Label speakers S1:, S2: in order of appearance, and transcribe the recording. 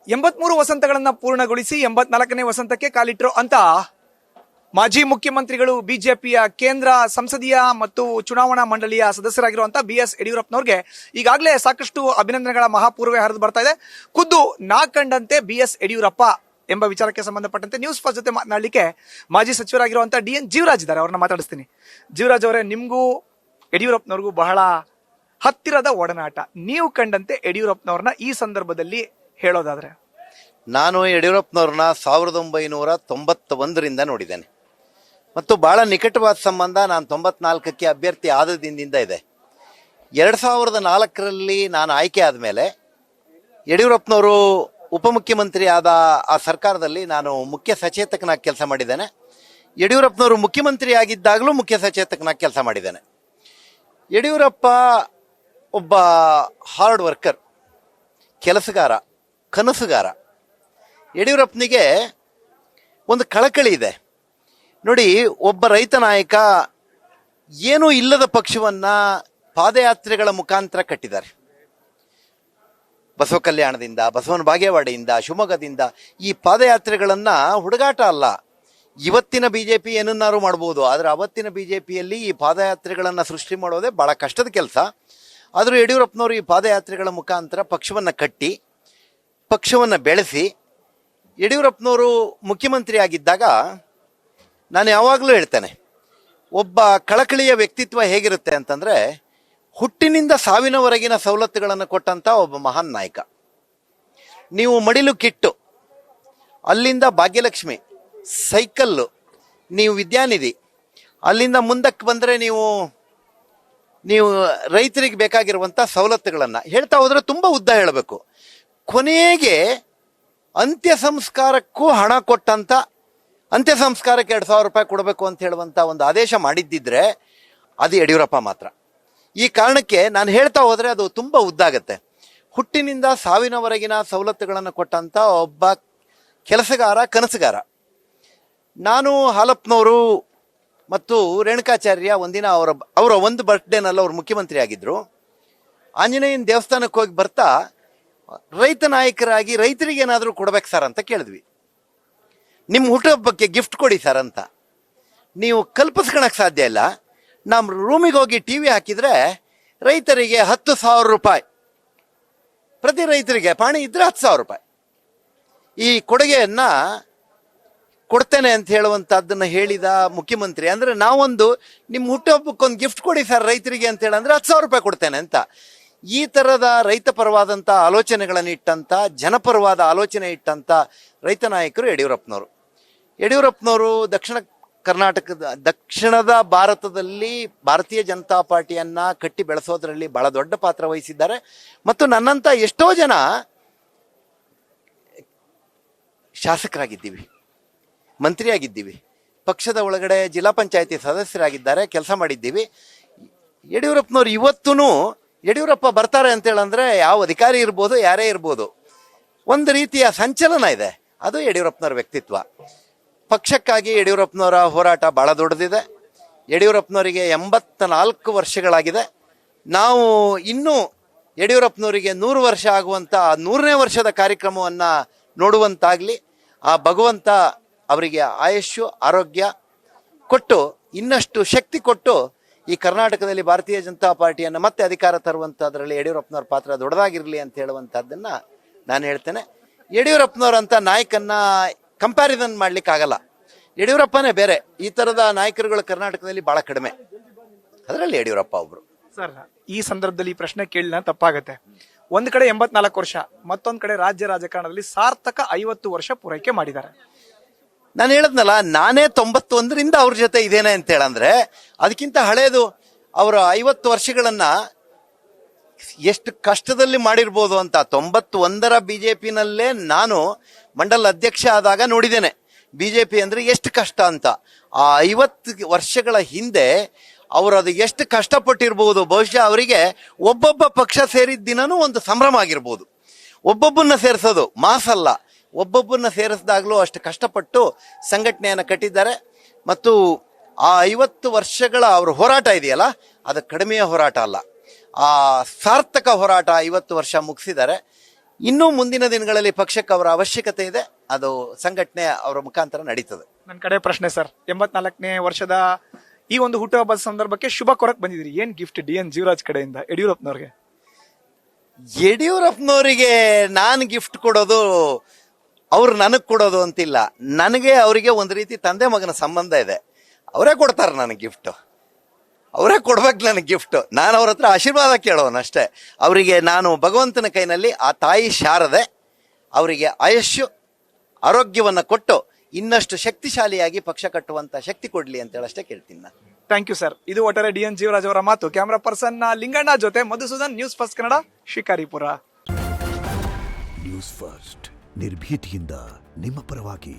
S1: 83 ವಸಂತಗಳನ್ನ ಪೂರ್ಣಗೊಳಿಸಿ 84ನೇ ವಸಂತಕ್ಕೆ ಕಾಲಿಟ್ರು ಅಂತ ಮಾಜಿ ಮುಖ್ಯಮಂತ್ರಿಗಳು ಬಿಜೆಪಿಯ ಕೇಂದ್ರ ಸಂಸದೀಯ ಮತ್ತು ಚುನಾವಣಾ ಮಂಡಳಿಯ ಸದಸ್ಯರಾಗಿರುವಂತಹ BS ಯಡಿಯೂರಪ್ಪನವ್ರಿಗೆ ಈಗಾಗಲೇ ಸಾಕಷ್ಟು ಅಭಿನಂದನೆಗಳ ಮಹಾಪೂರ್ವೆ ಹರಿದು ಬರ್ತಾ ಇದೆ. ಖುದ್ದು ನಾ ಕಂಡಂತೆ BS ಯಡಿಯೂರಪ್ಪ ಎಂಬ ವಿಚಾರಕ್ಕೆ ಸಂಬಂಧಪಟ್ಟಂತೆ ನ್ಯೂಸ್ ಫಸ್ಟ್ ಜೊತೆ ಮಾತನಾಡಲಿಕ್ಕೆ ಮಾಜಿ ಸಚಿವರಾಗಿರುವಂತಹ DN ಜೀವರಾಜ್ ಇದ್ದಾರೆ. ಅವ್ರನ್ನ ಮಾತಾಡಿಸ್ತೀನಿ. ಜೀವರಾಜ್ ಅವರೇ, ನಿಮ್ಗೂ ಯಡಿಯೂರಪ್ಪನವ್ರಿಗೂ ಬಹಳ ಹತ್ತಿರದ ಒಡನಾಟ. ನೀವು ಕಂಡಂತೆ ಯಡಿಯೂರಪ್ಪನವ್ರನ್ನ ಈ ಸಂದರ್ಭದಲ್ಲಿ ಹೇಳೋದಾದ್ರೆ?
S2: ನಾನು ಯಡಿಯೂರಪ್ಪನವ್ರನ್ನ 1991ರಿಂದ ನೋಡಿದ್ದೇನೆ ಮತ್ತು ಬಹಳ ನಿಕಟವಾದ ಸಂಬಂಧ. ನಾನು 94ಕ್ಕೆ ಅಭ್ಯರ್ಥಿ ಆದ ದಿನದಿಂದ ಇದೆ. 2004ರಲ್ಲಿ ನಾನು ಆಯ್ಕೆ ಆದಮೇಲೆ ಯಡಿಯೂರಪ್ಪನವರು ಉಪಮುಖ್ಯಮಂತ್ರಿ ಆದ ಆ ಸರ್ಕಾರದಲ್ಲಿ ನಾನು ಮುಖ್ಯ ಸಚೇತಕನಾಗಿ ಕೆಲಸ ಮಾಡಿದ್ದೇನೆ. ಯಡಿಯೂರಪ್ಪನವರು ಮುಖ್ಯಮಂತ್ರಿ ಆಗಿದ್ದಾಗಲೂ ಮುಖ್ಯ ಸಚೇತಕನಾಗಿ ಕೆಲಸ ಮಾಡಿದ್ದೇನೆ. ಯಡಿಯೂರಪ್ಪ ಒಬ್ಬ ಹಾರ್ಡ್ ವರ್ಕರ್, ಕೆಲಸಗಾರ, ಕನಸುಗಾರ. ಯಡಿಯೂರಪ್ಪನಿಗೆ ಒಂದು ಕಳಕಳಿ ಇದೆ ನೋಡಿ. ಒಬ್ಬ ರೈತ ನಾಯಕ ಏನೂ ಇಲ್ಲದ ಪಕ್ಷವನ್ನ ಪಾದಯಾತ್ರೆಗಳ ಮುಖಾಂತರ ಕಟ್ಟಿದ್ದಾರೆ. ಬಸವ ಕಲ್ಯಾಣದಿಂದ, ಬಸವನ ಬಾಗೇವಾಡಿಯಿಂದ, ಶಿವಮೊಗ್ಗದಿಂದ ಈ ಪಾದಯಾತ್ರೆಗಳನ್ನ ಹುಡುಗಾಟ ಅಲ್ಲ. ಇವತ್ತಿನ ಬಿಜೆಪಿ ಏನನ್ನಾರು ಮಾಡ್ಬೋದು, ಆದರೆ ಅವತ್ತಿನ ಬಿಜೆಪಿಯಲ್ಲಿ ಈ ಪಾದಯಾತ್ರೆಗಳನ್ನ ಸೃಷ್ಟಿ ಮಾಡೋದೇ ಬಹಳ ಕಷ್ಟದ ಕೆಲಸ. ಆದರೂ ಯಡಿಯೂರಪ್ಪನವರು ಈ ಪಾದಯಾತ್ರೆಗಳ ಮುಖಾಂತರ ಪಕ್ಷವನ್ನು ಕಟ್ಟಿ, ಪಕ್ಷವನ್ನು ಬೆಳೆಸಿ, ಯಡಿಯೂರಪ್ಪನವರು ಮುಖ್ಯಮಂತ್ರಿ ಆಗಿದ್ದಾಗ ನಾನು ಯಾವಾಗಲೂ ಹೇಳ್ತೇನೆ, ಒಬ್ಬ ಕಳಕಳಿಯ ವ್ಯಕ್ತಿತ್ವ ಹೇಗಿರುತ್ತೆ ಅಂತಂದರೆ, ಹುಟ್ಟಿನಿಂದ ಸಾವಿನವರೆಗಿನ ಸವಲತ್ತುಗಳನ್ನು ಕೊಟ್ಟಂಥ ಒಬ್ಬ ಮಹಾನ್ ನಾಯಕ. ನೀವು ಮಡಿಲು ಕಿಟ್ಟು, ಅಲ್ಲಿಂದ ಭಾಗ್ಯಲಕ್ಷ್ಮಿ, ಸೈಕಲ್ಲು, ನೀವು ವಿದ್ಯಾನಿಧಿ, ಅಲ್ಲಿಂದ ಮುಂದಕ್ಕೆ ಬಂದರೆ ನೀವು ರೈತರಿಗೆ ಬೇಕಾಗಿರುವಂಥ ಸವಲತ್ತುಗಳನ್ನು ಹೇಳ್ತಾ ಹೋದರೆ ತುಂಬ ಉದ್ದ ಹೇಳಬೇಕು. ಕೊನೆಗೆ ಅಂತ್ಯ ಸಂಸ್ಕಾರಕ್ಕೂ ಹಣ ಕೊಟ್ಟಂತ, ಅಂತ್ಯ ಸಂಸ್ಕಾರಕ್ಕೆ 2,000 ರೂಪಾಯಿ ಕೊಡಬೇಕು ಅಂತ ಹೇಳುವಂತ ಒಂದು ಆದೇಶ ಮಾಡಿದ್ದಿದ್ರೆ ಅದು ಯಡಿಯೂರಪ್ಪ ಮಾತ್ರ. ಈ ಕಾರಣಕ್ಕೆ ನಾನು ಹೇಳ್ತಾ ಹೋದ್ರೆ ಅದು ತುಂಬ ಉದ್ದಾಗತ್ತೆ. ಹುಟ್ಟಿನಿಂದ ಸಾವಿನವರೆಗಿನ ಸವಲತ್ತುಗಳನ್ನು ಕೊಟ್ಟಂತ ಒಬ್ಬ ಕೆಲಸಗಾರ, ಕನಸುಗಾರ. ನಾನು ಹಾಲಪ್ಪನವರು ಮತ್ತು ರೇಣುಕಾಚಾರ್ಯ ಒಂದಿನ ಅವರ ಒಂದು ಬರ್ತ್ಡೇನಲ್ಲಿ ಅವರು ಮುಖ್ಯಮಂತ್ರಿ ಆಗಿದ್ರು. ಆಂಜನೇಯನ ದೇವಸ್ಥಾನಕ್ಕೆ ಹೋಗಿ ಬರ್ತಾ ರೈತ ನಾಯಕರಾಗಿ ರೈತರಿಗೆ ಏನಾದರೂ ಕೊಡ್ಬೇಕು ಸರ್ ಅಂತ ಕೇಳಿದ್ವಿ. ನಿಮ್ಮ ಹುಟ್ಟುಹಬ್ಬಕ್ಕೆ ಗಿಫ್ಟ್ ಕೊಡಿ ಸರ್ ಅಂತ. ನೀವು ಕಲ್ಪಿಸ್ಕೊಳಕ್ ಸಾಧ್ಯ ಇಲ್ಲ. ನಮ್ಮ ರೂಮಿಗೆ ಹೋಗಿ TV ಹಾಕಿದ್ರೆ ರೈತರಿಗೆ 10,000 ರೂಪಾಯಿ, ಪ್ರತಿ ರೈತರಿಗೆ ಪಾಣಿ ಇದ್ರೆ 10,000 ರೂಪಾಯಿ ಈ ಕೊಡುಗೆಯನ್ನ ಕೊಡ್ತೇನೆ ಅಂತ ಹೇಳುವಂತದ್ದನ್ನ ಹೇಳಿದ ಮುಖ್ಯಮಂತ್ರಿ. ಅಂದ್ರೆ ನಾವೊಂದು ನಿಮ್ಮ ಹುಟ್ಟುಹಬ್ಬಕ್ಕೊಂದು ಗಿಫ್ಟ್ ಕೊಡಿ ಸರ್ ರೈತರಿಗೆ ಅಂತ ಹೇಳಂದ್ರೆ 10,000 ರೂಪಾಯಿ ಕೊಡ್ತೇನೆ ಅಂತ. ಈ ತರದ ರೈತ ಪರವಾದಂಥ ಆಲೋಚನೆಗಳನ್ನು ಇಟ್ಟಂತ, ಜನಪರವಾದ ಆಲೋಚನೆ ಇಟ್ಟಂತ ರೈತ ನಾಯಕರು ಯಡಿಯೂರಪ್ಪನವರು. ಯಡಿಯೂರಪ್ಪನವರು ದಕ್ಷಿಣದ ಭಾರತದಲ್ಲಿ ಭಾರತೀಯ ಜನತಾ ಪಾರ್ಟಿಯನ್ನ ಕಟ್ಟಿ ಬೆಳೆಸೋದ್ರಲ್ಲಿ ಬಹಳ ದೊಡ್ಡ ಪಾತ್ರ ವಹಿಸಿದ್ದಾರೆ. ಮತ್ತು ನನ್ನಂತ ಎಷ್ಟೋ ಜನ ಶಾಸಕರಾಗಿದ್ದೀವಿ, ಮಂತ್ರಿಯಾಗಿದ್ದೀವಿ, ಪಕ್ಷದ ಒಳಗಡೆ ಜಿಲ್ಲಾ ಪಂಚಾಯತಿ ಸದಸ್ಯರಾಗಿದ್ದಾರೆ, ಕೆಲಸ ಮಾಡಿದ್ದೀವಿ. ಯಡಿಯೂರಪ್ಪನವರು ಇವತ್ತೂ ಯಡಿಯೂರಪ್ಪ ಬರ್ತಾರೆ ಅಂತೇಳಂದ್ರೆ ಯಾವ ಅಧಿಕಾರಿ ಇರ್ಬೋದು, ಯಾರೇ ಇರ್ಬೋದು, ಒಂದು ರೀತಿಯ ಸಂಚಲನ ಇದೆ. ಅದು ಯಡಿಯೂರಪ್ಪನವರ ವ್ಯಕ್ತಿತ್ವ. ಪಕ್ಷಕ್ಕಾಗಿ ಯಡಿಯೂರಪ್ಪನವರ ಹೋರಾಟ ಬಹಳ ದೊಡ್ಡದಿದೆ. ಯಡಿಯೂರಪ್ಪನವರಿಗೆ 84 ವರ್ಷಗಳಾಗಿದೆ. ನಾವು ಇನ್ನೂ ಯಡಿಯೂರಪ್ಪನವರಿಗೆ 100 ವರ್ಷ ಆಗುವಂಥ 100ನೇ ವರ್ಷದ ಕಾರ್ಯಕ್ರಮವನ್ನು ನೋಡುವಂತಾಗಲಿ. ಆ ಭಗವಂತ ಅವರಿಗೆ ಆಯುಷ್ಯು, ಆರೋಗ್ಯ ಕೊಟ್ಟು, ಇನ್ನಷ್ಟು ಶಕ್ತಿ ಕೊಟ್ಟು ಈ ಕರ್ನಾಟಕದಲ್ಲಿ ಭಾರತೀಯ ಜನತಾ ಪಾರ್ಟಿಯನ್ನು ಮತ್ತೆ ಅಧಿಕಾರ ತರುವಂಥದ್ರಲ್ಲಿ ಯಡಿಯೂರಪ್ಪನವ್ರ ಪಾತ್ರ ದೊಡ್ಡದಾಗಿರಲಿ ಅಂತ ಹೇಳುವಂಥದ್ದನ್ನ ನಾನು ಹೇಳ್ತೇನೆ. ಯಡಿಯೂರಪ್ಪನವರಂಥ ನಾಯಕನ್ನ ಕಂಪ್ಯಾರಿಸನ್ ಮಾಡ್ಲಿಕ್ಕಾಗಲ್ಲ. ಯಡಿಯೂರಪ್ಪನೇ ಬೇರೆ. ಈ ಥರದ ನಾಯಕರುಗಳು ಕರ್ನಾಟಕದಲ್ಲಿ ಬಹಳ ಕಡಿಮೆ, ಅದರಲ್ಲಿ ಯಡಿಯೂರಪ್ಪ ಒಬ್ರು.
S1: ಸರ್, ಈ ಸಂದರ್ಭದಲ್ಲಿ ಈ ಪ್ರಶ್ನೆ ಕೇಳಿಲ್ಲ ತಪ್ಪಾಗತ್ತೆ. ಒಂದ್ ಕಡೆ 84 ವರ್ಷ, ಮತ್ತೊಂದ್ ಕಡೆ ರಾಜ್ಯ ರಾಜಕಾರಣದಲ್ಲಿ ಸಾರ್ಥಕ 50 ವರ್ಷ ಪೂರೈಕೆ ಮಾಡಿದ್ದಾರೆ.
S2: ನಾನು ಹೇಳದ್ನಲ್ಲ, ನಾನೇ 91ರಿಂದ ಅವ್ರ ಜೊತೆ ಇದೇನೆ ಅಂತ ಹೇಳಂದ್ರೆ ಅದಕ್ಕಿಂತ ಹಳೇದು. ಅವರ 50 ವರ್ಷಗಳನ್ನ ಎಷ್ಟು ಕಷ್ಟದಲ್ಲಿ ಮಾಡಿರ್ಬೋದು ಅಂತ 91ರ ಬಿಜೆಪಿನಲ್ಲೇ ನಾನು ಮಂಡಲ ಅಧ್ಯಕ್ಷ ಆದಾಗ ನೋಡಿದ್ದೇನೆ ಬಿಜೆಪಿ ಅಂದ್ರೆ ಎಷ್ಟು ಕಷ್ಟ ಅಂತ. ಆ 50 ವರ್ಷಗಳ ಹಿಂದೆ ಅವರು ಅದು ಎಷ್ಟು ಕಷ್ಟಪಟ್ಟಿರ್ಬೋದು. ಬಹುಶಃ ಅವರಿಗೆ ಒಬ್ಬೊಬ್ಬ ಪಕ್ಷ ಸೇರಿದ ದಿನನೂ ಒಂದು ಸಂಭ್ರಮ ಆಗಿರ್ಬೋದು. ಒಬ್ಬೊಬ್ಬನ್ನ ಸೇರಿಸೋದು ಮಾಸಲ್ಲ, ಒಬ್ಬೊಬ್ಬರನ್ನ ಸೇರಿಸಿದಾಗಲೂ ಅಷ್ಟು ಕಷ್ಟಪಟ್ಟು ಸಂಘಟನೆಯನ್ನು ಕಟ್ಟಿದ್ದಾರೆ. ಮತ್ತು ಆ 50 ವರ್ಷಗಳ ಅವ್ರ ಹೋರಾಟ ಇದೆಯಲ್ಲ, ಅದು ಕಡಿಮೆಯ ಹೋರಾಟ ಅಲ್ಲ, ಆ ಸಾರ್ಥಕ ಹೋರಾಟ 50 ವರ್ಷ ಮುಗಿಸಿದ್ದಾರೆ. ಇನ್ನೂ ಮುಂದಿನ ದಿನಗಳಲ್ಲಿ ಪಕ್ಷಕ್ಕೆ ಅವರ ಅವಶ್ಯಕತೆ ಇದೆ, ಅದು ಸಂಘಟನೆ ಅವರ ಮುಖಾಂತರ ನಡೀತದೆ.
S1: ನನ್ನ ಕಡೆ ಪ್ರಶ್ನೆ ಸರ್, 84ನೇ ವರ್ಷದ ಈ ಒಂದು ಹುಟ್ಟುಹಬ್ಬದ ಸಂದರ್ಭಕ್ಕೆ ಶುಭ ಕೊರಕ್ ಬಂದಿದ್ರಿ, ಏನ್ ಗಿಫ್ಟ್ DN ಜೀವರಾಜ್ ಕಡೆಯಿಂದ ಯಡಿಯೂರಪ್ಪನವ್ರಿಗೆ?
S2: ಯಡಿಯೂರಪ್ಪನವರಿಗೆ ನಾನು ಗಿಫ್ಟ್ ಕೊಡೋದು, ಅವ್ರು ನನಗೆ ಕೊಡೋದು ಅಂತಿಲ್ಲ. ನನಗೆ ಅವರಿಗೆ ಒಂದು ರೀತಿ ತಂದೆ ಮಗನ ಸಂಬಂಧ ಇದೆ. ಅವರೇ ಕೊಡ್ತಾರೆ ನನಗೆ ಗಿಫ್ಟ್, ಅವರೇ ಕೊಡ್ಬೇಕು ನನಗೆ ಗಿಫ್ಟ್. ನಾನು ಅವ್ರ ಹತ್ರ ಆಶೀರ್ವಾದ ಕೇಳೋನಷ್ಟೇ. ಅವರಿಗೆ ನಾನು ಭಗವಂತನ ಕೈನಲ್ಲಿ ಆ ತಾಯಿ ಶಾರದೆ ಅವರಿಗೆ ಆಯುಷ್ಯು ಆರೋಗ್ಯವನ್ನು ಕೊಟ್ಟು ಇನ್ನಷ್ಟು ಶಕ್ತಿಶಾಲಿಯಾಗಿ ಪಕ್ಷ ಕಟ್ಟುವಂತ ಶಕ್ತಿ ಕೊಡ್ಲಿ ಅಂತ ಹೇಳಷ್ಟೇ ಕೇಳ್ತೀನಿ ನಾನು.
S1: Thank you sir. ಇದು ಒಟ್ಟಾರೆ DN ಜೀವರಾಜ್ ಅವರ ಮಾತು. ಕ್ಯಾಮರಾ ಪರ್ಸನ್ ಲಿಂಗಣ್ಣ ಜೊತೆ Madhusudan, news first Kannada, Shikaripura.
S3: News first ನಿರ್ಭೀತಿಯಿಂದ ನಿಮ್ಮ ಪರವಾಗಿ.